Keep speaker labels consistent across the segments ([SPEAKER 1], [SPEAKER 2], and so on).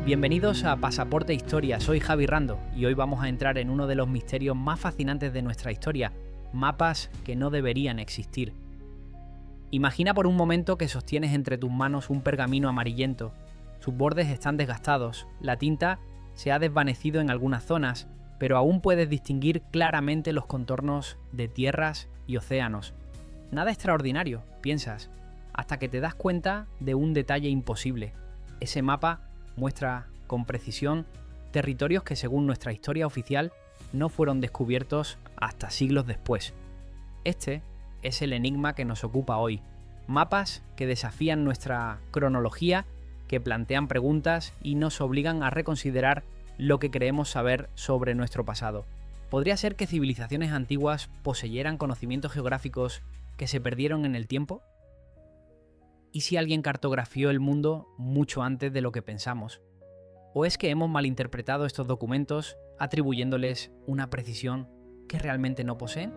[SPEAKER 1] Bienvenidos a Pasaporte Historia, soy Javi Rando y hoy vamos a entrar en uno de los misterios más fascinantes de nuestra historia, mapas que no deberían existir. Imagina por un momento que sostienes entre tus manos un pergamino amarillento, sus bordes están desgastados, la tinta se ha desvanecido en algunas zonas, pero aún puedes distinguir claramente los contornos de tierras y océanos. Nada extraordinario, piensas, hasta que te das cuenta de un detalle imposible. Ese mapa muestra con precisión territorios que según nuestra historia oficial no fueron descubiertos hasta siglos después. Este es el enigma que nos ocupa hoy. Mapas que desafían nuestra cronología, que plantean preguntas y nos obligan a reconsiderar lo que creemos saber sobre nuestro pasado. ¿Podría ser que civilizaciones antiguas poseyeran conocimientos geográficos que se perdieron en el tiempo? ¿Y si alguien cartografió el mundo mucho antes de lo que pensamos? ¿O es que hemos malinterpretado estos documentos atribuyéndoles una precisión que realmente no poseen?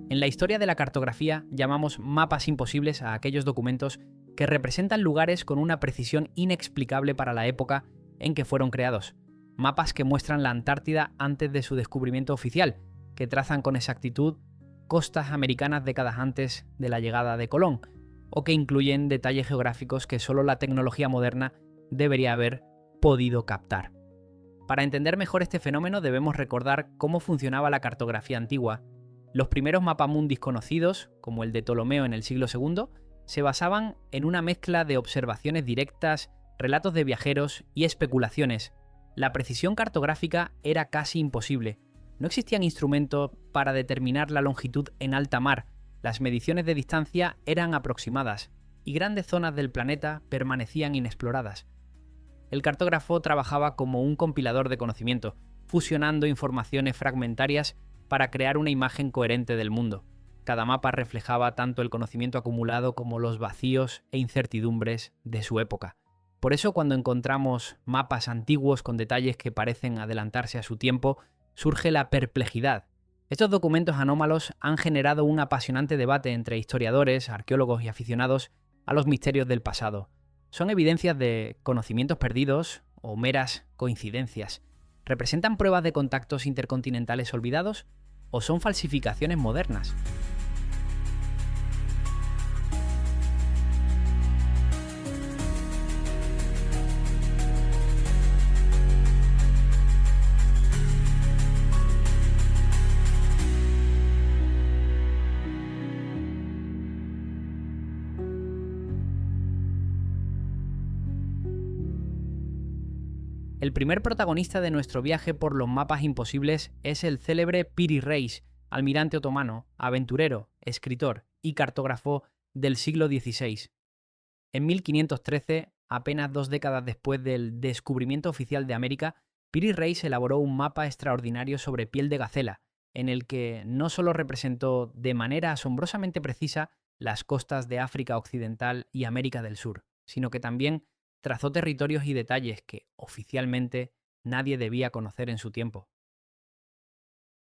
[SPEAKER 1] En la historia de la cartografía llamamos mapas imposibles a aquellos documentos que representan lugares con una precisión inexplicable para la época en que fueron creados. Mapas que muestran la Antártida antes de su descubrimiento oficial, que trazan con exactitud costas americanas décadas antes de la llegada de Colón, o que incluyen detalles geográficos que solo la tecnología moderna debería haber podido captar. Para entender mejor este fenómeno debemos recordar cómo funcionaba la cartografía antigua. Los primeros mapamundis conocidos, como el de Ptolomeo en el siglo II, se basaban en una mezcla de observaciones directas, relatos de viajeros y especulaciones. La precisión cartográfica era casi imposible. No existían instrumentos para determinar la longitud en alta mar, las mediciones de distancia eran aproximadas, y grandes zonas del planeta permanecían inexploradas. El cartógrafo trabajaba como un compilador de conocimiento, fusionando informaciones fragmentarias para crear una imagen coherente del mundo. Cada mapa reflejaba tanto el conocimiento acumulado como los vacíos e incertidumbres de su época. Por eso, cuando encontramos mapas antiguos con detalles que parecen adelantarse a su tiempo, surge la perplejidad. Estos documentos anómalos han generado un apasionante debate entre historiadores, arqueólogos y aficionados a los misterios del pasado. ¿Son evidencias de conocimientos perdidos o meras coincidencias? ¿Representan pruebas de contactos intercontinentales olvidados o son falsificaciones modernas? El primer protagonista de nuestro viaje por los mapas imposibles es el célebre Piri Reis, almirante otomano, aventurero, escritor y cartógrafo del siglo XVI. En 1513, apenas 2 décadas después del descubrimiento oficial de América, Piri Reis elaboró un mapa extraordinario sobre piel de gacela, en el que no solo representó de manera asombrosamente precisa las costas de África Occidental y América del Sur, sino que también trazó territorios y detalles que, oficialmente, nadie debía conocer en su tiempo.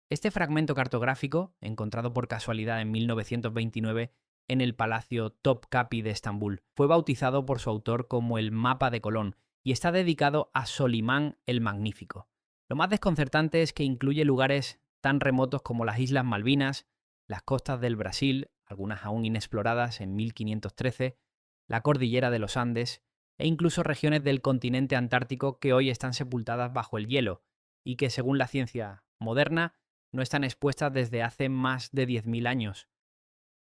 [SPEAKER 1] Este fragmento cartográfico, encontrado por casualidad en 1929 en el Palacio Topkapi de Estambul, fue bautizado por su autor como el Mapa de Colón y está dedicado a Solimán el Magnífico. Lo más desconcertante es que incluye lugares tan remotos como las Islas Malvinas, las costas del Brasil, algunas aún inexploradas en 1513, la cordillera de los Andes, e incluso regiones del continente antártico que hoy están sepultadas bajo el hielo y que, según la ciencia moderna, no están expuestas desde hace más de 10.000 años.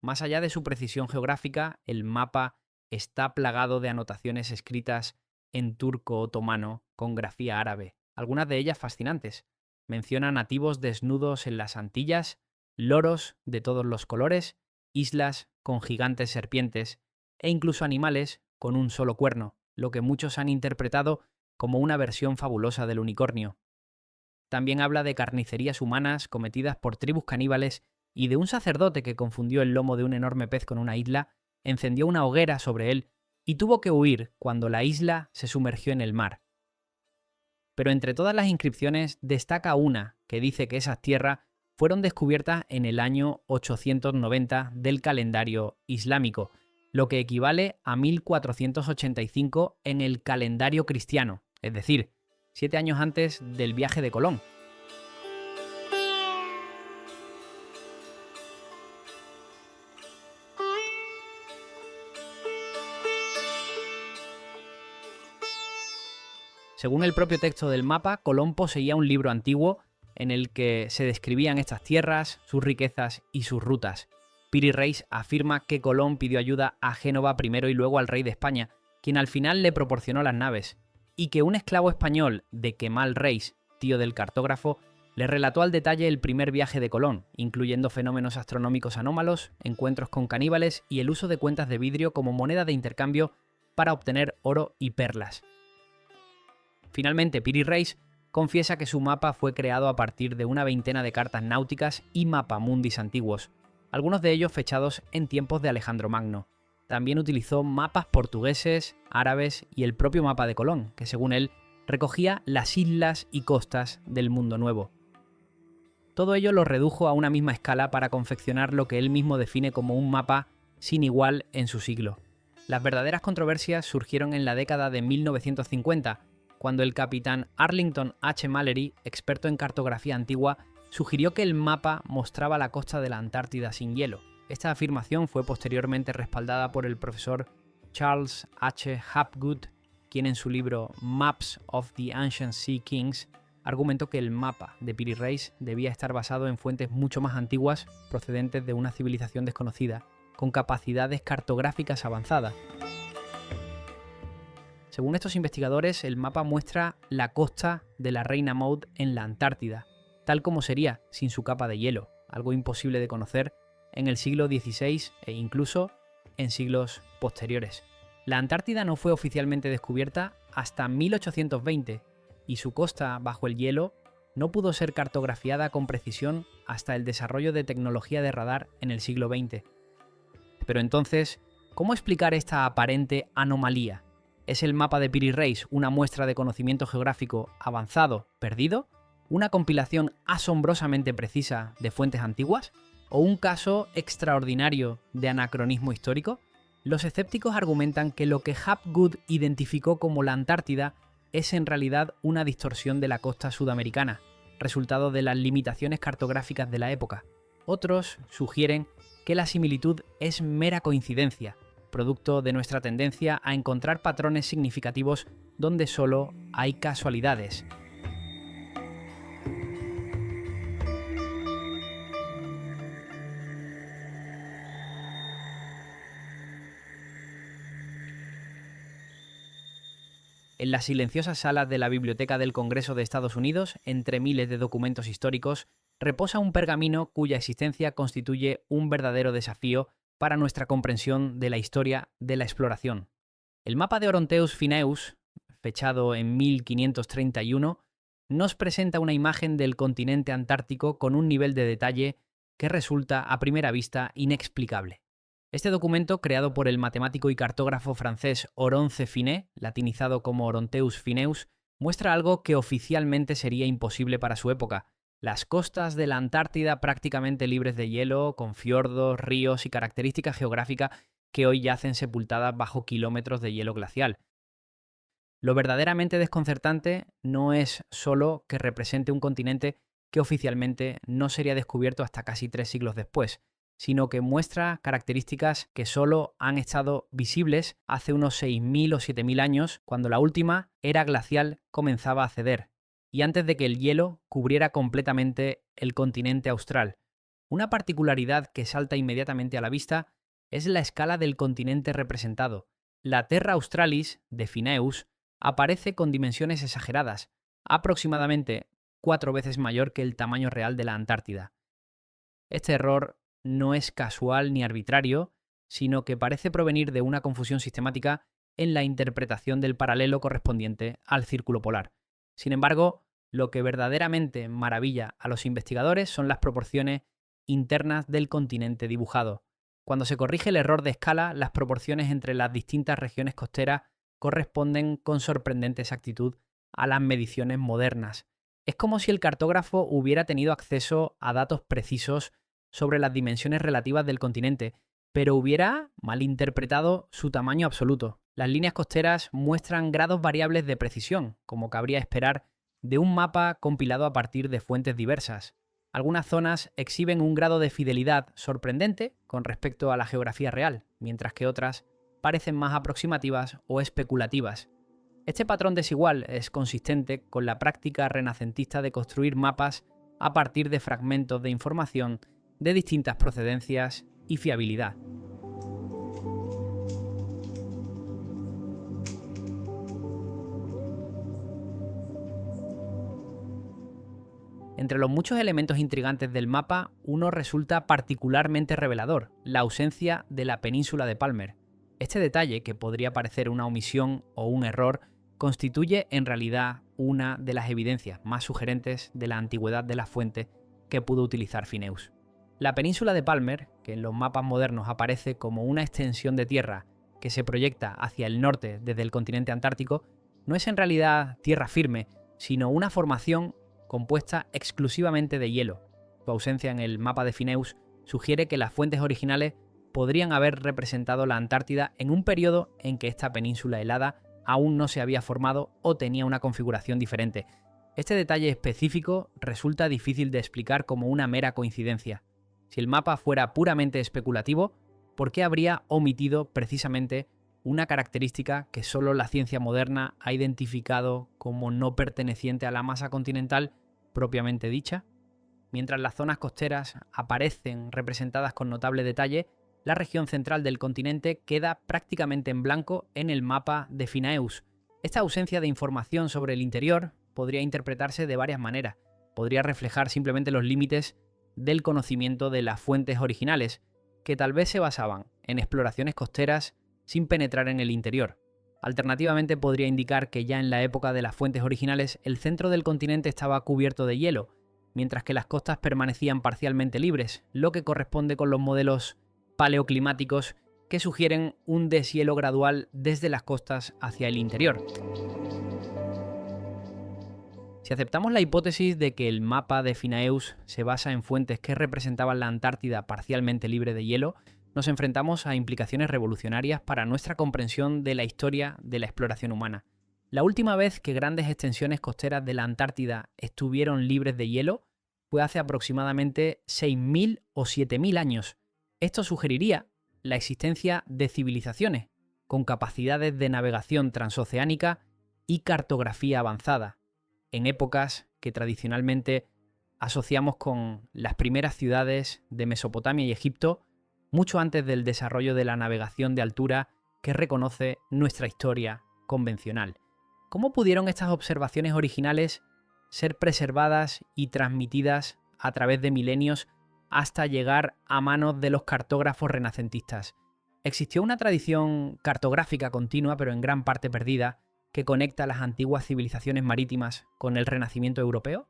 [SPEAKER 1] Más allá de su precisión geográfica, el mapa está plagado de anotaciones escritas en turco otomano con grafía árabe, algunas de ellas fascinantes. Menciona nativos desnudos en las Antillas, loros de todos los colores, islas con gigantes serpientes e incluso animales con un solo cuerno, lo que muchos han interpretado como una versión fabulosa del unicornio. También habla de carnicerías humanas cometidas por tribus caníbales y de un sacerdote que confundió el lomo de un enorme pez con una isla, encendió una hoguera sobre él y tuvo que huir cuando la isla se sumergió en el mar. Pero entre todas las inscripciones destaca una que dice que esa tierra fueron descubiertas en el año 890 del calendario islámico, lo que equivale a 1485 en el calendario cristiano, es decir, 7 años antes del viaje de Colón. Según el propio texto del mapa, Colón poseía un libro antiguo en el que se describían estas tierras, sus riquezas y sus rutas. Piri Reis afirma que Colón pidió ayuda a Génova primero y luego al rey de España, quien al final le proporcionó las naves, y que un esclavo español de Kemal Reis, tío del cartógrafo, le relató al detalle el primer viaje de Colón, incluyendo fenómenos astronómicos anómalos, encuentros con caníbales y el uso de cuentas de vidrio como moneda de intercambio para obtener oro y perlas. Finalmente, Piri Reis confiesa que su mapa fue creado a partir de una veintena de cartas náuticas y mapamundis antiguos, algunos de ellos fechados en tiempos de Alejandro Magno. También utilizó mapas portugueses, árabes y el propio mapa de Colón, que según él recogía las islas y costas del Mundo Nuevo. Todo ello lo redujo a una misma escala para confeccionar lo que él mismo define como un mapa sin igual en su siglo. Las verdaderas controversias surgieron en la década de 1950, cuando el capitán Arlington H. Mallory, experto en cartografía antigua, sugirió que el mapa mostraba la costa de la Antártida sin hielo. Esta afirmación fue posteriormente respaldada por el profesor Charles H. Hapgood, quien en su libro Maps of the Ancient Sea Kings argumentó que el mapa de Piri Reis debía estar basado en fuentes mucho más antiguas procedentes de una civilización desconocida, con capacidades cartográficas avanzadas. Según estos investigadores, el mapa muestra la costa de la Reina Maud en la Antártida, tal como sería sin su capa de hielo, algo imposible de conocer en el siglo XVI e incluso en siglos posteriores. La Antártida no fue oficialmente descubierta hasta 1820 y su costa bajo el hielo no pudo ser cartografiada con precisión hasta el desarrollo de tecnología de radar en el siglo XX. Pero entonces, ¿cómo explicar esta aparente anomalía? ¿Es el mapa de Piri Reis una muestra de conocimiento geográfico avanzado perdido? ¿Una compilación asombrosamente precisa de fuentes antiguas? ¿O un caso extraordinario de anacronismo histórico? Los escépticos argumentan que lo que Hapgood identificó como la Antártida es en realidad una distorsión de la costa sudamericana, resultado de las limitaciones cartográficas de la época. Otros sugieren que la similitud es mera coincidencia, producto de nuestra tendencia a encontrar patrones significativos donde solo hay casualidades. En las silenciosas salas de la Biblioteca del Congreso de Estados Unidos, entre miles de documentos históricos, reposa un pergamino cuya existencia constituye un verdadero desafío para nuestra comprensión de la historia de la exploración. El mapa de Oronteus Phineus, fechado en 1531, nos presenta una imagen del continente antártico con un nivel de detalle que resulta a primera vista inexplicable. Este documento, creado por el matemático y cartógrafo francés Oronce Finet, latinizado como Oronteus Phineus, muestra algo que oficialmente sería imposible para su época: las costas de la Antártida prácticamente libres de hielo, con fiordos, ríos y características geográficas que hoy yacen sepultadas bajo kilómetros de hielo glacial. Lo verdaderamente desconcertante no es solo que represente un continente que oficialmente no sería descubierto hasta casi 3 siglos después, sino que muestra características que solo han estado visibles hace unos 6.000 o 7.000 años, cuando la última era glacial comenzaba a ceder, y antes de que el hielo cubriera completamente el continente austral. Una particularidad que salta inmediatamente a la vista es la escala del continente representado. La Terra Australis de Phineus aparece con dimensiones exageradas, aproximadamente 4 veces mayor que el tamaño real de la Antártida. Este error no es casual ni arbitrario, sino que parece provenir de una confusión sistemática en la interpretación del paralelo correspondiente al círculo polar. Sin embargo, lo que verdaderamente maravilla a los investigadores son las proporciones internas del continente dibujado. Cuando se corrige el error de escala, las proporciones entre las distintas regiones costeras corresponden con sorprendente exactitud a las mediciones modernas. Es como si el cartógrafo hubiera tenido acceso a datos precisos sobre las dimensiones relativas del continente, pero hubiera malinterpretado su tamaño absoluto. Las líneas costeras muestran grados variables de precisión, como cabría esperar de un mapa compilado a partir de fuentes diversas. Algunas zonas exhiben un grado de fidelidad sorprendente con respecto a la geografía real, mientras que otras parecen más aproximativas o especulativas. Este patrón desigual es consistente con la práctica renacentista de construir mapas a partir de fragmentos de información de distintas procedencias y fiabilidad. Entre los muchos elementos intrigantes del mapa, uno resulta particularmente revelador: la ausencia de la península de Palmer. Este detalle, que podría parecer una omisión o un error, constituye en realidad una de las evidencias más sugerentes de la antigüedad de la fuente que pudo utilizar Phineus. La península de Palmer, que en los mapas modernos aparece como una extensión de tierra que se proyecta hacia el norte desde el continente antártico, no es en realidad tierra firme, sino una formación compuesta exclusivamente de hielo. Su ausencia en el mapa de Phineus sugiere que las fuentes originales podrían haber representado la Antártida en un periodo en que esta península helada aún no se había formado o tenía una configuración diferente. Este detalle específico resulta difícil de explicar como una mera coincidencia. Si el mapa fuera puramente especulativo, ¿por qué habría omitido precisamente una característica que solo la ciencia moderna ha identificado como no perteneciente a la masa continental propiamente dicha? Mientras las zonas costeras aparecen representadas con notable detalle, la región central del continente queda prácticamente en blanco en el mapa de Phineus. Esta ausencia de información sobre el interior podría interpretarse de varias maneras. Podría reflejar simplemente los límites del conocimiento de las fuentes originales, que tal vez se basaban en exploraciones costeras sin penetrar en el interior. Alternativamente, podría indicar que ya en la época de las fuentes originales el centro del continente estaba cubierto de hielo, mientras que las costas permanecían parcialmente libres, lo que corresponde con los modelos paleoclimáticos que sugieren un deshielo gradual desde las costas hacia el interior. Si aceptamos la hipótesis de que el mapa de Phineus se basa en fuentes que representaban la Antártida parcialmente libre de hielo, nos enfrentamos a implicaciones revolucionarias para nuestra comprensión de la historia de la exploración humana. La última vez que grandes extensiones costeras de la Antártida estuvieron libres de hielo fue hace aproximadamente 6.000 o 7.000 años. Esto sugeriría la existencia de civilizaciones con capacidades de navegación transoceánica y cartografía avanzada, en épocas que tradicionalmente asociamos con las primeras ciudades de Mesopotamia y Egipto, mucho antes del desarrollo de la navegación de altura que reconoce nuestra historia convencional. ¿Cómo pudieron estas observaciones originales ser preservadas y transmitidas a través de milenios hasta llegar a manos de los cartógrafos renacentistas? Existió una tradición cartográfica continua, pero en gran parte perdida, que conecta las antiguas civilizaciones marítimas con el Renacimiento europeo,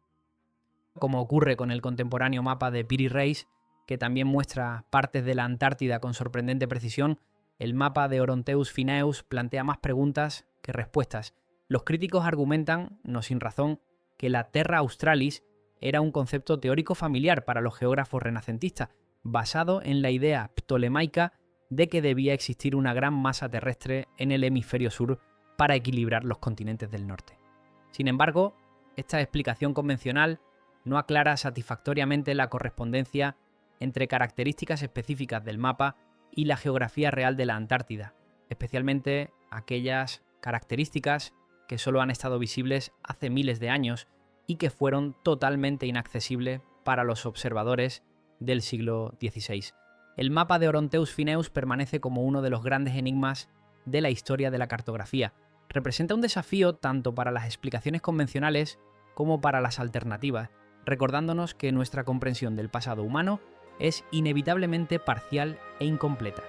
[SPEAKER 1] como ocurre con el contemporáneo mapa de Piri Reis, que también muestra partes de la Antártida con sorprendente precisión. El mapa de Oronteus Phineus plantea más preguntas que respuestas. Los críticos argumentan, no sin razón, que la Terra Australis era un concepto teórico familiar para los geógrafos renacentistas, basado en la idea ptolemaica de que debía existir una gran masa terrestre en el hemisferio sur para equilibrar los continentes del norte. Sin embargo, esta explicación convencional no aclara satisfactoriamente la correspondencia entre características específicas del mapa y la geografía real de la Antártida, especialmente aquellas características que solo han estado visibles hace miles de años y que fueron totalmente inaccesibles para los observadores del siglo XVI. El mapa de Oronteus Phineus permanece como uno de los grandes enigmas de la historia de la cartografía. Representa un desafío tanto para las explicaciones convencionales como para las alternativas, recordándonos que nuestra comprensión del pasado humano es inevitablemente parcial e incompleta.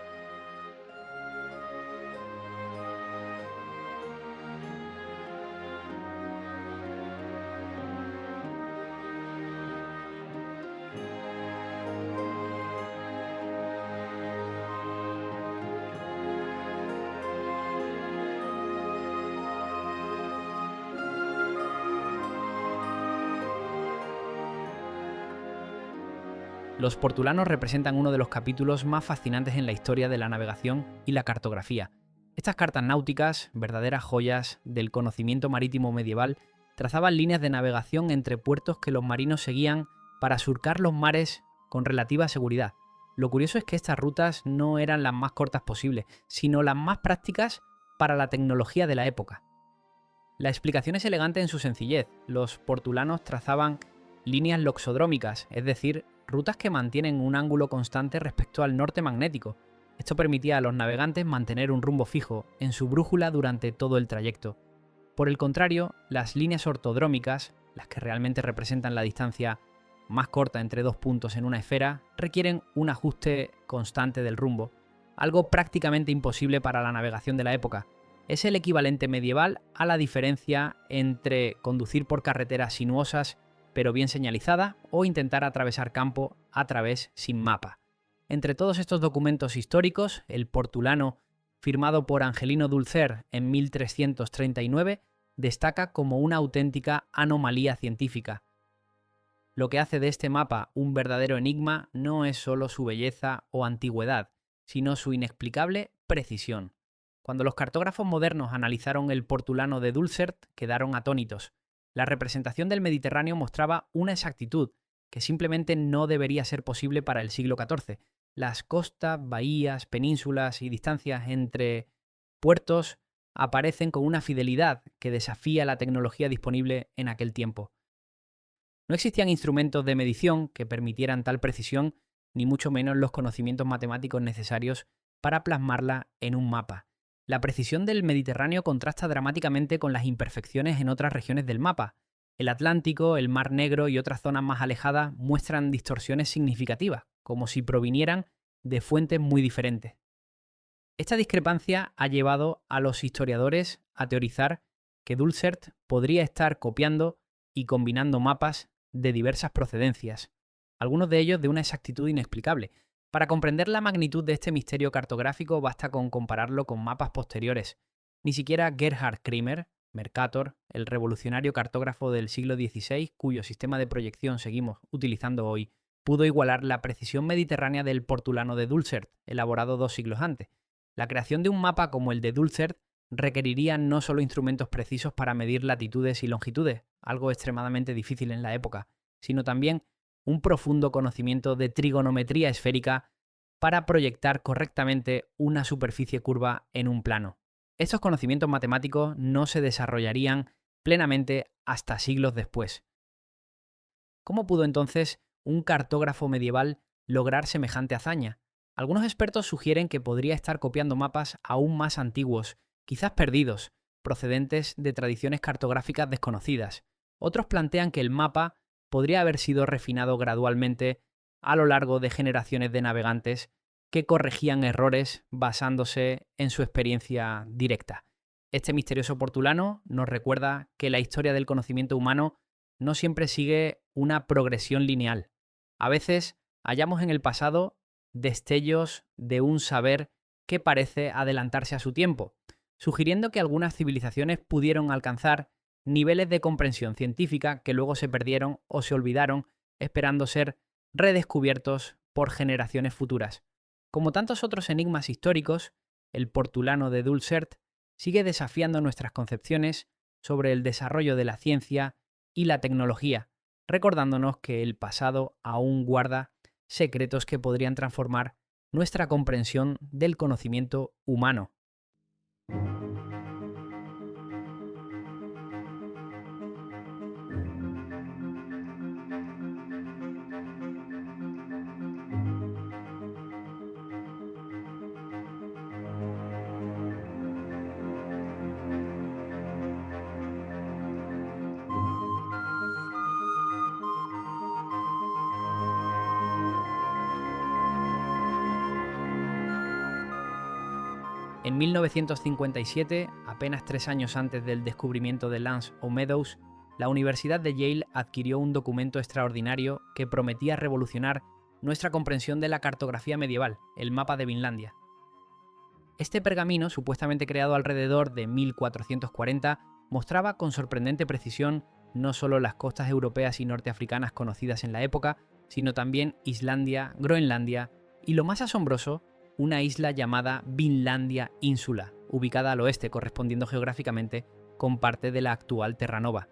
[SPEAKER 1] Los portulanos representan uno de los capítulos más fascinantes en la historia de la navegación y la cartografía. Estas cartas náuticas, verdaderas joyas del conocimiento marítimo medieval, trazaban líneas de navegación entre puertos que los marinos seguían para surcar los mares con relativa seguridad. Lo curioso es que estas rutas no eran las más cortas posibles, sino las más prácticas para la tecnología de la época. La explicación es elegante en su sencillez. Los portulanos trazaban líneas loxodrómicas, es decir, rutas que mantienen un ángulo constante respecto al norte magnético. Esto permitía a los navegantes mantener un rumbo fijo en su brújula durante todo el trayecto. Por el contrario, las líneas ortodrómicas, las que realmente representan la distancia más corta entre dos puntos en una esfera, requieren un ajuste constante del rumbo, algo prácticamente imposible para la navegación de la época. Es el equivalente medieval a la diferencia entre conducir por carreteras sinuosas pero bien señalizada o intentar atravesar campo a través sin mapa. Entre todos estos documentos históricos, el portulano, firmado por Angelino Dulcer en 1339, destaca como una auténtica anomalía científica. Lo que hace de este mapa un verdadero enigma no es solo su belleza o antigüedad, sino su inexplicable precisión. Cuando los cartógrafos modernos analizaron el portulano de Dulcert, quedaron atónitos. La representación del Mediterráneo mostraba una exactitud que simplemente no debería ser posible para el siglo XIV. Las costas, bahías, penínsulas y distancias entre puertos aparecen con una fidelidad que desafía la tecnología disponible en aquel tiempo. No existían instrumentos de medición que permitieran tal precisión, ni mucho menos los conocimientos matemáticos necesarios para plasmarla en un mapa. La precisión del Mediterráneo contrasta dramáticamente con las imperfecciones en otras regiones del mapa. El Atlántico, el Mar Negro y otras zonas más alejadas muestran distorsiones significativas, como si provinieran de fuentes muy diferentes. Esta discrepancia ha llevado a los historiadores a teorizar que Dulcert podría estar copiando y combinando mapas de diversas procedencias, algunos de ellos de una exactitud inexplicable. Para comprender la magnitud de este misterio cartográfico basta con compararlo con mapas posteriores. Ni siquiera Gerhard Krimer, Mercator, el revolucionario cartógrafo del siglo XVI, cuyo sistema de proyección seguimos utilizando hoy, pudo igualar la precisión mediterránea del portulano de Dulcert, elaborado 2 siglos antes. La creación de un mapa como el de Dulcert requeriría no solo instrumentos precisos para medir latitudes y longitudes, algo extremadamente difícil en la época, sino también un profundo conocimiento de trigonometría esférica para proyectar correctamente una superficie curva en un plano. Estos conocimientos matemáticos no se desarrollarían plenamente hasta siglos después. ¿Cómo pudo entonces un cartógrafo medieval lograr semejante hazaña? Algunos expertos sugieren que podría estar copiando mapas aún más antiguos, quizás perdidos, procedentes de tradiciones cartográficas desconocidas. Otros plantean que el mapa podría haber sido refinado gradualmente a lo largo de generaciones de navegantes que corregían errores basándose en su experiencia directa. Este misterioso portulano nos recuerda que la historia del conocimiento humano no siempre sigue una progresión lineal. A veces hallamos en el pasado destellos de un saber que parece adelantarse a su tiempo, sugiriendo que algunas civilizaciones pudieron alcanzar niveles de comprensión científica que luego se perdieron o se olvidaron, esperando ser redescubiertos por generaciones futuras. Como tantos otros enigmas históricos, el portulano de Dulcert sigue desafiando nuestras concepciones sobre el desarrollo de la ciencia y la tecnología, recordándonos que el pasado aún guarda secretos que podrían transformar nuestra comprensión del conocimiento humano. En 1957, apenas 3 años antes del descubrimiento de Lance o Meadows, la Universidad de Yale adquirió un documento extraordinario que prometía revolucionar nuestra comprensión de la cartografía medieval, el mapa de Vinlandia. Este pergamino, supuestamente creado alrededor de 1440, mostraba con sorprendente precisión no solo las costas europeas y norteafricanas conocidas en la época, sino también Islandia, Groenlandia y, lo más asombroso, una isla llamada Vinlandia Ínsula, ubicada al oeste, correspondiendo geográficamente con parte de la actual Terranova.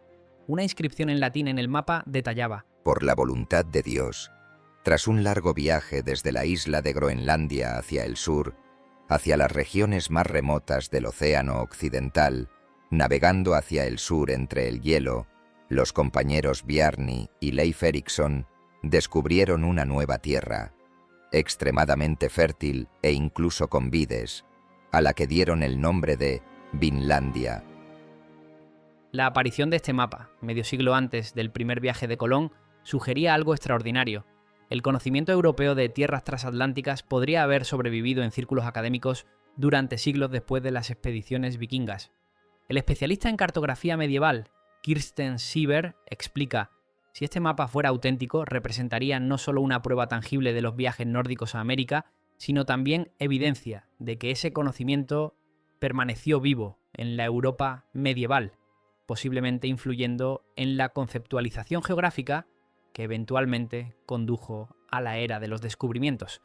[SPEAKER 1] Una inscripción en latín en el mapa detallaba:
[SPEAKER 2] por la voluntad de Dios, tras un largo viaje desde la isla de Groenlandia hacia el sur, hacia las regiones más remotas del Océano Occidental, navegando hacia el sur entre el hielo, los compañeros Bjarni y Leif Erikson descubrieron una nueva tierra, extremadamente fértil e incluso con vides, a la que dieron el nombre de Vinlandia.
[SPEAKER 1] La aparición de este mapa, medio siglo antes del primer viaje de Colón, sugería algo extraordinario. El conocimiento europeo de tierras transatlánticas podría haber sobrevivido en círculos académicos durante siglos después de las expediciones vikingas. El especialista en cartografía medieval, Kirsten Sieber, explica: si este mapa fuera auténtico, representaría no solo una prueba tangible de los viajes nórdicos a América, sino también evidencia de que ese conocimiento permaneció vivo en la Europa medieval, posiblemente influyendo en la conceptualización geográfica que eventualmente condujo a la era de los descubrimientos.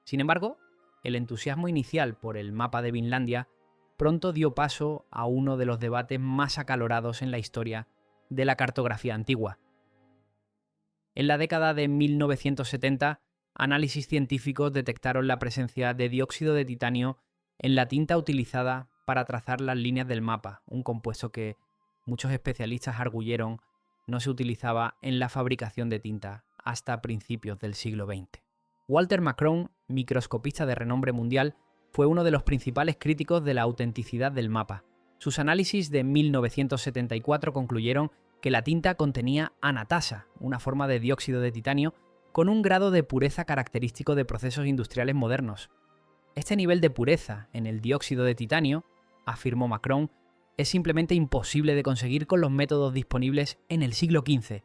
[SPEAKER 1] Sin embargo, el entusiasmo inicial por el mapa de Vinlandia pronto dio paso a uno de los debates más acalorados en la historia de la cartografía antigua. En la década de 1970, análisis científicos detectaron la presencia de dióxido de titanio en la tinta utilizada para trazar las líneas del mapa, un compuesto que muchos especialistas arguyeron no se utilizaba en la fabricación de tinta hasta principios del siglo XX. Walter Macron, microscopista de renombre mundial, fue uno de los principales críticos de la autenticidad del mapa. Sus análisis de 1974 concluyeron que la tinta contenía anatasa, una forma de dióxido de titanio, con un grado de pureza característico de procesos industriales modernos. Este nivel de pureza en el dióxido de titanio, afirmó Macron, es simplemente imposible de conseguir con los métodos disponibles en el siglo XV.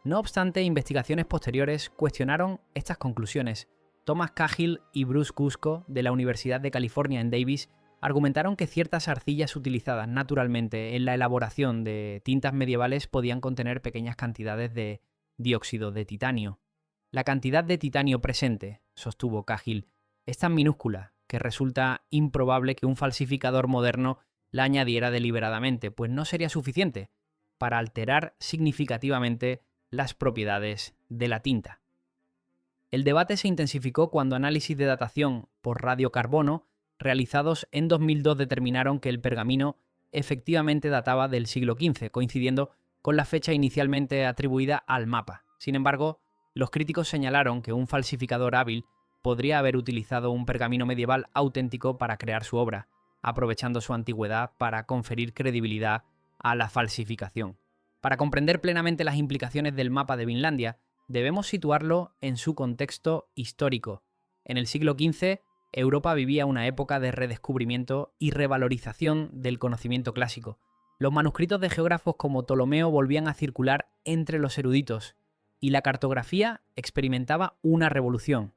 [SPEAKER 1] No obstante, investigaciones posteriores cuestionaron estas conclusiones. Thomas Cahill y Bruce Cusco, de la Universidad de California en Davis, argumentaron que ciertas arcillas utilizadas naturalmente en la elaboración de tintas medievales podían contener pequeñas cantidades de dióxido de titanio. La cantidad de titanio presente, sostuvo Cahill, es tan minúscula que resulta improbable que un falsificador moderno la añadiera deliberadamente, pues no sería suficiente para alterar significativamente las propiedades de la tinta. El debate se intensificó cuando análisis de datación por radiocarbono realizados en 2002 determinaron que el pergamino efectivamente databa del siglo XV, coincidiendo con la fecha inicialmente atribuida al mapa. Sin embargo, los críticos señalaron que un falsificador hábil podría haber utilizado un pergamino medieval auténtico para crear su obra, aprovechando su antigüedad para conferir credibilidad a la falsificación. Para comprender plenamente las implicaciones del mapa de Vinlandia, debemos situarlo en su contexto histórico. En el siglo XV, Europa vivía una época de redescubrimiento y revalorización del conocimiento clásico. Los manuscritos de geógrafos como Ptolomeo volvían a circular entre los eruditos, y la cartografía experimentaba una revolución.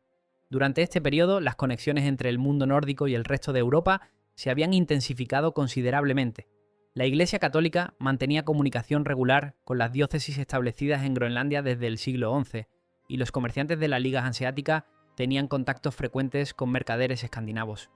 [SPEAKER 1] Durante este periodo, las conexiones entre el mundo nórdico y el resto de Europa se habían intensificado considerablemente. La Iglesia Católica mantenía comunicación regular con las diócesis establecidas en Groenlandia desde el siglo XI, y los comerciantes de la Liga Hanseática tenían contactos frecuentes con mercaderes escandinavos.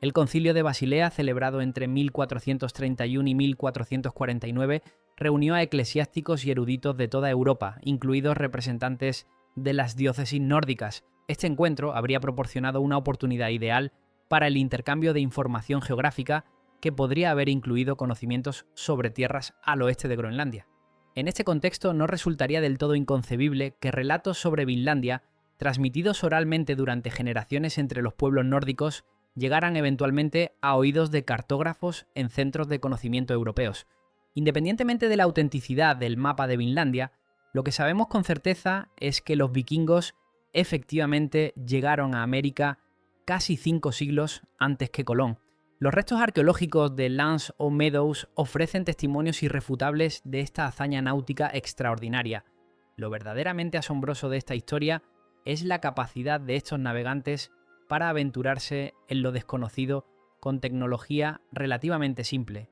[SPEAKER 1] El Concilio de Basilea, celebrado entre 1431 y 1449, reunió a eclesiásticos y eruditos de toda Europa, incluidos representantes de las diócesis nórdicas. Este encuentro habría proporcionado una oportunidad ideal para el intercambio de información geográfica que podría haber incluido conocimientos sobre tierras al oeste de Groenlandia. En este contexto no resultaría del todo inconcebible que relatos sobre Vinlandia, transmitidos oralmente durante generaciones entre los pueblos nórdicos, llegaran eventualmente a oídos de cartógrafos en centros de conocimiento europeos. Independientemente de la autenticidad del mapa de Vinlandia, lo que sabemos con certeza es que los vikingos efectivamente llegaron a América casi 5 siglos antes que Colón. Los restos arqueológicos de Lance o Meadows ofrecen testimonios irrefutables de esta hazaña náutica extraordinaria. Lo verdaderamente asombroso de esta historia es la capacidad de estos navegantes para aventurarse en lo desconocido con tecnología relativamente simple.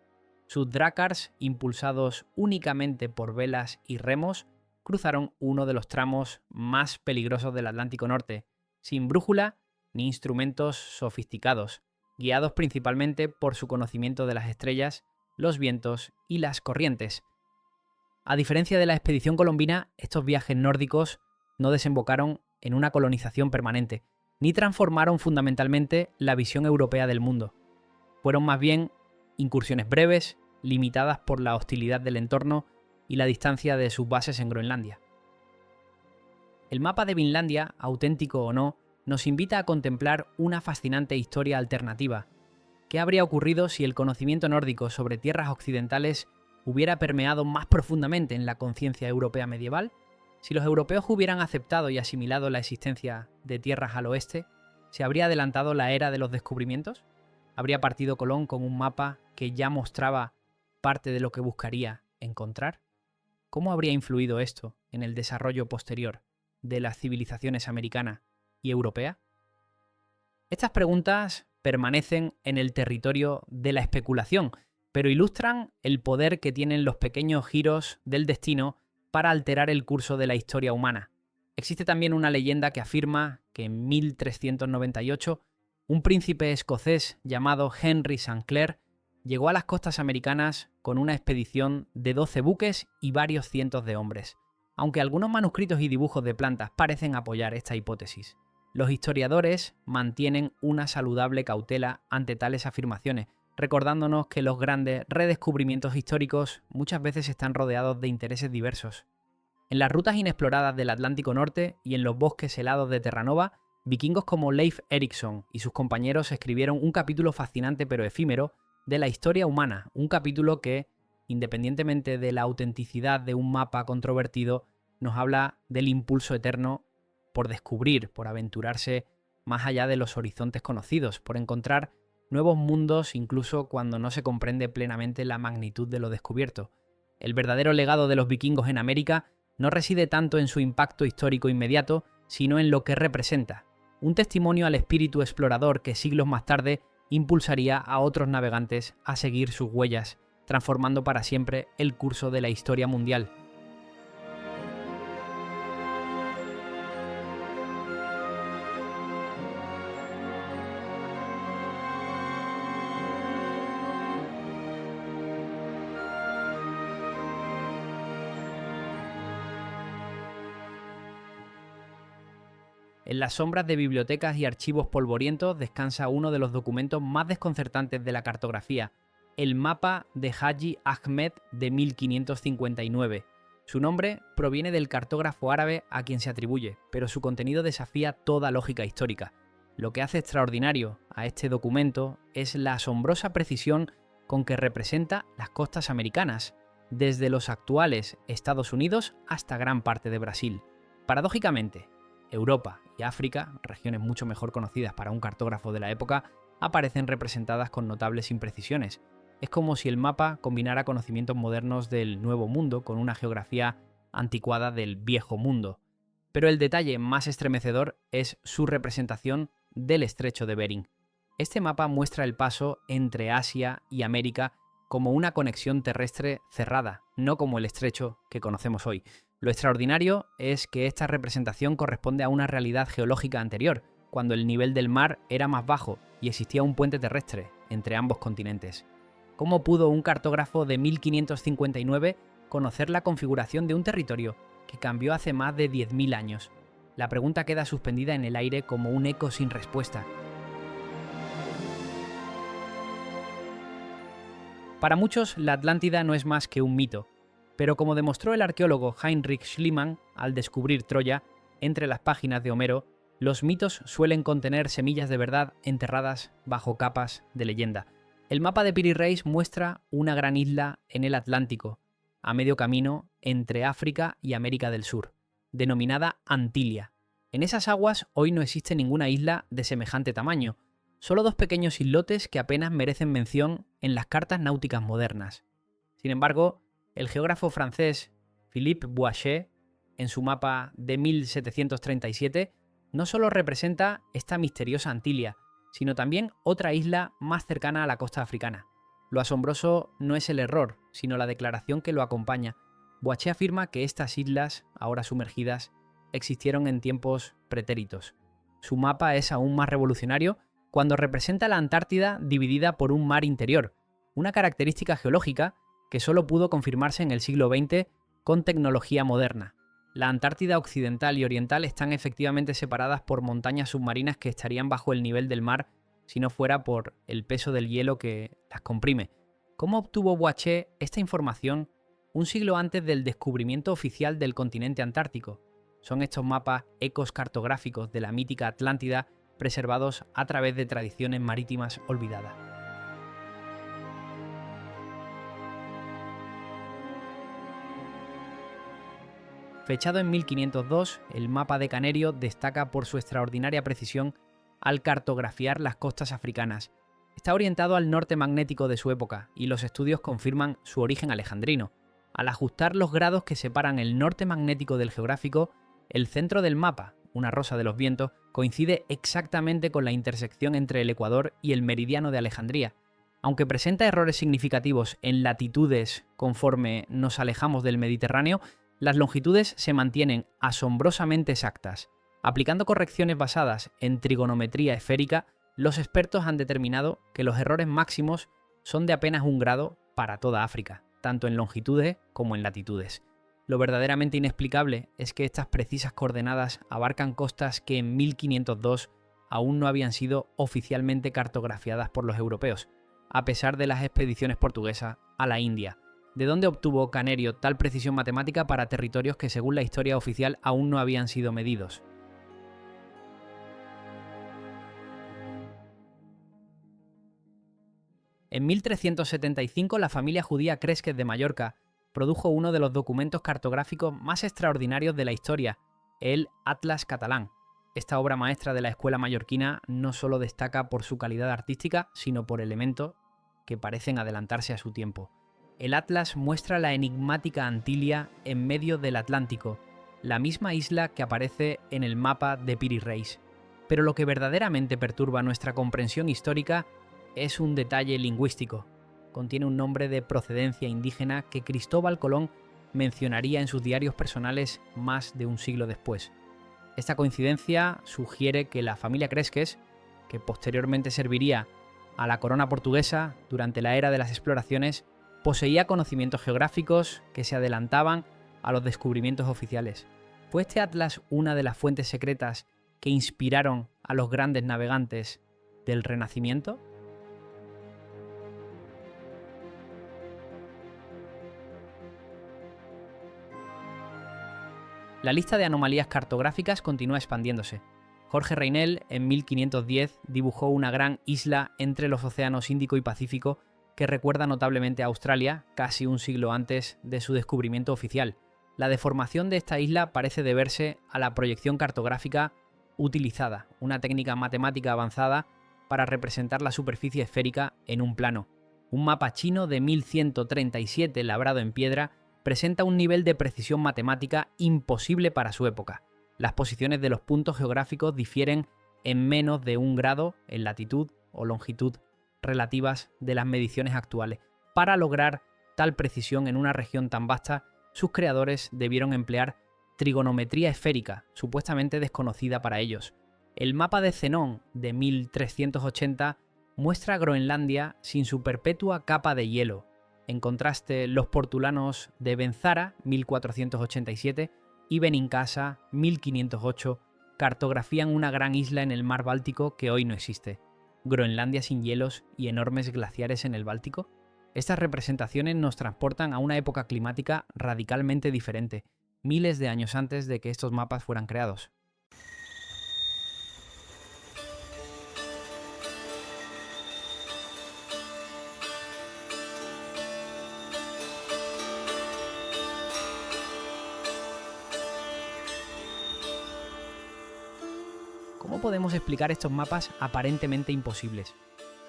[SPEAKER 1] Sus drácars, impulsados únicamente por velas y remos, cruzaron uno de los tramos más peligrosos del Atlántico Norte, sin brújula ni instrumentos sofisticados, guiados principalmente por su conocimiento de las estrellas, los vientos y las corrientes. A diferencia de la expedición colombina, estos viajes nórdicos no desembocaron en una colonización permanente, ni transformaron fundamentalmente la visión europea del mundo. Fueron más bien incursiones breves, limitadas por la hostilidad del entorno y la distancia de sus bases en Groenlandia. El mapa de Vinlandia, auténtico o no, nos invita a contemplar una fascinante historia alternativa. ¿Qué habría ocurrido si el conocimiento nórdico sobre tierras occidentales hubiera permeado más profundamente en la conciencia europea medieval? Si los europeos hubieran aceptado y asimilado la existencia de tierras al oeste, ¿se habría adelantado la era de los descubrimientos? ¿Habría partido Colón con un mapa que ya mostraba parte de lo que buscaría encontrar? ¿Cómo habría influido esto en el desarrollo posterior de las civilizaciones americana y europea? Estas preguntas permanecen en el territorio de la especulación, pero ilustran el poder que tienen los pequeños giros del destino para alterar el curso de la historia humana. Existe también una leyenda que afirma que en 1398 un príncipe escocés llamado Henry St. Clair llegó a las costas americanas con una expedición de 12 buques y varios cientos de hombres, aunque algunos manuscritos y dibujos de plantas parecen apoyar esta hipótesis. Los historiadores mantienen una saludable cautela ante tales afirmaciones, recordándonos que los grandes redescubrimientos históricos muchas veces están rodeados de intereses diversos. En las rutas inexploradas del Atlántico Norte y en los bosques helados de Terranova, vikingos como Leif Erikson y sus compañeros escribieron un capítulo fascinante pero efímero de la historia humana, un capítulo que, independientemente de la autenticidad de un mapa controvertido, nos habla del impulso eterno por descubrir, por aventurarse más allá de los horizontes conocidos, por encontrar nuevos mundos incluso cuando no se comprende plenamente la magnitud de lo descubierto. El verdadero legado de los vikingos en América no reside tanto en su impacto histórico inmediato, sino en lo que representa, un testimonio al espíritu explorador que siglos más tarde impulsaría a otros navegantes a seguir sus huellas, transformando para siempre el curso de la historia mundial. En las sombras de bibliotecas y archivos polvorientos descansa uno de los documentos más desconcertantes de la cartografía, el mapa de Haji Ahmed de 1559. Su nombre proviene del cartógrafo árabe a quien se atribuye, pero su contenido desafía toda lógica histórica. Lo que hace extraordinario a este documento es la asombrosa precisión con que representa las costas americanas, desde los actuales Estados Unidos hasta gran parte de Brasil. Paradójicamente, Europa y África, regiones mucho mejor conocidas para un cartógrafo de la época, aparecen representadas con notables imprecisiones. Es como si el mapa combinara conocimientos modernos del Nuevo Mundo con una geografía anticuada del Viejo Mundo. Pero el detalle más estremecedor es su representación del Estrecho de Bering. Este mapa muestra el paso entre Asia y América como una conexión terrestre cerrada, no como el estrecho que conocemos hoy. Lo extraordinario es que esta representación corresponde a una realidad geológica anterior, cuando el nivel del mar era más bajo y existía un puente terrestre entre ambos continentes. ¿Cómo pudo un cartógrafo de 1559 conocer la configuración de un territorio que cambió hace más de 10.000 años? La pregunta queda suspendida en el aire como un eco sin respuesta. Para muchos, la Atlántida no es más que un mito, pero como demostró el arqueólogo Heinrich Schliemann al descubrir Troya, entre las páginas de Homero, los mitos suelen contener semillas de verdad enterradas bajo capas de leyenda. El mapa de Piri Reis muestra una gran isla en el Atlántico, a medio camino entre África y América del Sur, denominada Antilia. En esas aguas hoy no existe ninguna isla de semejante tamaño, solo dos pequeños islotes que apenas merecen mención en las cartas náuticas modernas. Sin embargo, el geógrafo francés Philippe Bouachet, en su mapa de 1737, no solo representa esta misteriosa Antilia, sino también otra isla más cercana a la costa africana. Lo asombroso no es el error, sino la declaración que lo acompaña. Boaché afirma que estas islas, ahora sumergidas, existieron en tiempos pretéritos. Su mapa es aún más revolucionario cuando representa la Antártida dividida por un mar interior, una característica geológica que solo pudo confirmarse en el siglo XX con tecnología moderna. La Antártida occidental y oriental están efectivamente separadas por montañas submarinas que estarían bajo el nivel del mar si no fuera por el peso del hielo que las comprime. ¿Cómo obtuvo Boaché esta información un siglo antes del descubrimiento oficial del continente antártico? Son estos mapas ecos cartográficos de la mítica Atlántida preservados a través de tradiciones marítimas olvidadas. Fechado en 1502, el mapa de Canerio destaca por su extraordinaria precisión al cartografiar las costas africanas. Está orientado al norte magnético de su época y los estudios confirman su origen alejandrino. Al ajustar los grados que separan el norte magnético del geográfico, el centro del mapa, una rosa de los vientos, coincide exactamente con la intersección entre el ecuador y el meridiano de Alejandría. Aunque presenta errores significativos en latitudes conforme nos alejamos del Mediterráneo, las longitudes se mantienen asombrosamente exactas. Aplicando correcciones basadas en trigonometría esférica, los expertos han determinado que los errores máximos son de apenas 1 grado para toda África, tanto en longitudes como en latitudes. Lo verdaderamente inexplicable es que estas precisas coordenadas abarcan costas que en 1502 aún no habían sido oficialmente cartografiadas por los europeos, a pesar de las expediciones portuguesas a la India. ¿De dónde obtuvo Canerio tal precisión matemática para territorios que según la historia oficial aún no habían sido medidos? En 1375 la familia judía Cresques de Mallorca produjo uno de los documentos cartográficos más extraordinarios de la historia, el Atlas Catalán. Esta obra maestra de la escuela mallorquina no solo destaca por su calidad artística, sino por elementos que parecen adelantarse a su tiempo. El Atlas muestra la enigmática Antilia en medio del Atlántico, la misma isla que aparece en el mapa de Piri Reis. Pero lo que verdaderamente perturba nuestra comprensión histórica es un detalle lingüístico. Contiene un nombre de procedencia indígena que Cristóbal Colón mencionaría en sus diarios personales más de un siglo después. Esta coincidencia sugiere que la familia Cresques, que posteriormente serviría a la corona portuguesa durante la era de las exploraciones, poseía conocimientos geográficos que se adelantaban a los descubrimientos oficiales. ¿Fue este atlas una de las fuentes secretas que inspiraron a los grandes navegantes del Renacimiento? La lista de anomalías cartográficas continúa expandiéndose. Jorge Reinel, en 1510, dibujó una gran isla entre los océanos Índico y Pacífico que recuerda notablemente a Australia, casi un siglo antes de su descubrimiento oficial. La deformación de esta isla parece deberse a la proyección cartográfica utilizada, una técnica matemática avanzada para representar la superficie esférica en un plano. Un mapa chino de 1137 labrado en piedra presenta un nivel de precisión matemática imposible para su época. Las posiciones de los puntos geográficos difieren en menos de 1 grado en latitud o longitud relativas de las mediciones actuales. Para lograr tal precisión en una región tan vasta, sus creadores debieron emplear trigonometría esférica, supuestamente desconocida para ellos. El mapa de Zenón de 1380 muestra a Groenlandia sin su perpetua capa de hielo. En contraste, los portulanos de Benzara, 1487, y Benincasa, 1508, cartografían una gran isla en el mar Báltico que hoy no existe. ¿Groenlandia sin hielos y enormes glaciares en el Báltico? Estas representaciones nos transportan a una época climática radicalmente diferente, miles de años antes de que estos mapas fueran creados. ¿Cómo podemos explicar estos mapas aparentemente imposibles?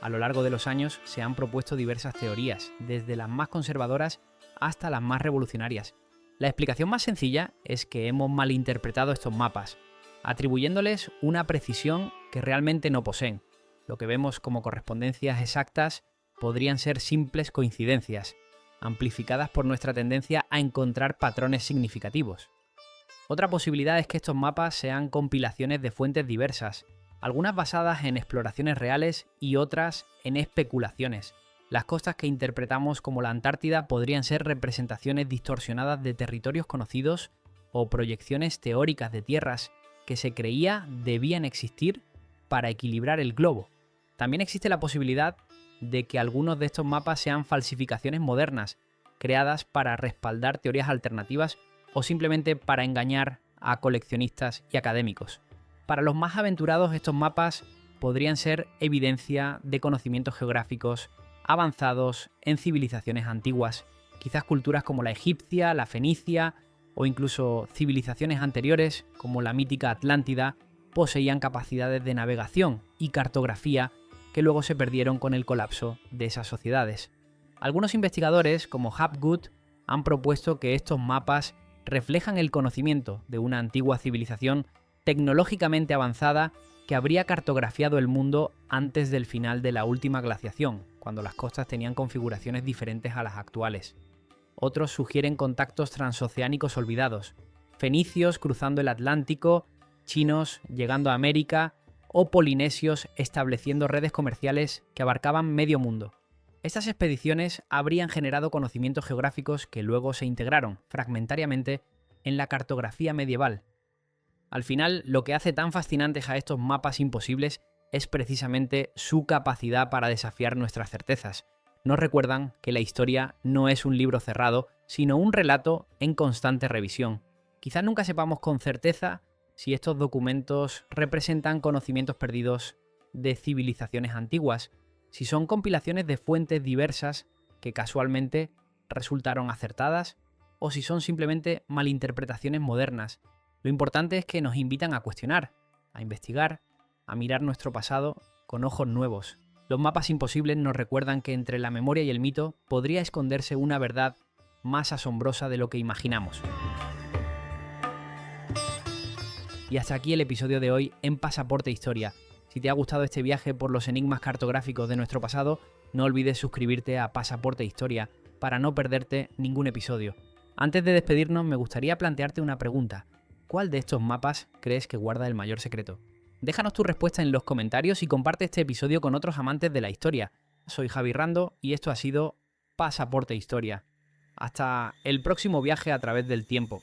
[SPEAKER 1] A lo largo de los años se han propuesto diversas teorías, desde las más conservadoras hasta las más revolucionarias. La explicación más sencilla es que hemos malinterpretado estos mapas, atribuyéndoles una precisión que realmente no poseen. Lo que vemos como correspondencias exactas podrían ser simples coincidencias. amplificadas por nuestra tendencia a encontrar patrones significativos. Otra posibilidad es que estos mapas sean compilaciones de fuentes diversas, algunas basadas en exploraciones reales y otras en especulaciones. Las costas que interpretamos como la Antártida podrían ser representaciones distorsionadas de territorios conocidos o proyecciones teóricas de tierras que se creía debían existir para equilibrar el globo. También existe la posibilidad de que algunos de estos mapas sean falsificaciones modernas, creadas para respaldar teorías alternativas o simplemente para engañar a coleccionistas y académicos. Para los más aventurados, estos mapas podrían ser evidencia de conocimientos geográficos avanzados en civilizaciones antiguas, quizás culturas como la egipcia, la fenicia o incluso civilizaciones anteriores como la mítica Atlántida poseían capacidades de navegación y cartografía que luego se perdieron con el colapso de esas sociedades. Algunos investigadores, como Hapgood, han propuesto que estos mapas reflejan el conocimiento de una antigua civilización tecnológicamente avanzada que habría cartografiado el mundo antes del final de la última glaciación, cuando las costas tenían configuraciones diferentes a las actuales. Otros sugieren contactos transoceánicos olvidados, fenicios cruzando el Atlántico, chinos llegando a América o polinesios estableciendo redes comerciales que abarcaban medio mundo. Estas expediciones habrían generado conocimientos geográficos que luego se integraron fragmentariamente en la cartografía medieval. Al final, lo que hace tan fascinantes a estos mapas imposibles es precisamente su capacidad para desafiar nuestras certezas. Nos recuerdan que la historia no es un libro cerrado, sino un relato en constante revisión. Quizás nunca sepamos con certeza si estos documentos representan conocimientos perdidos de civilizaciones antiguas, si son compilaciones de fuentes diversas que casualmente resultaron acertadas, o si son simplemente malinterpretaciones modernas. Lo importante es que nos invitan a cuestionar, a investigar, a mirar nuestro pasado con ojos nuevos. Los mapas imposibles nos recuerdan que entre la memoria y el mito podría esconderse una verdad más asombrosa de lo que imaginamos. Y hasta aquí el episodio de hoy en Pasaporte Historia. Si te ha gustado este viaje por los enigmas cartográficos de nuestro pasado, no olvides suscribirte a Pasaporte Historia para no perderte ningún episodio. Antes de despedirnos, me gustaría plantearte una pregunta. ¿Cuál de estos mapas crees que guarda el mayor secreto? Déjanos tu respuesta en los comentarios y comparte este episodio con otros amantes de la historia. Soy Javi Rando y esto ha sido Pasaporte Historia. Hasta el próximo viaje a través del tiempo.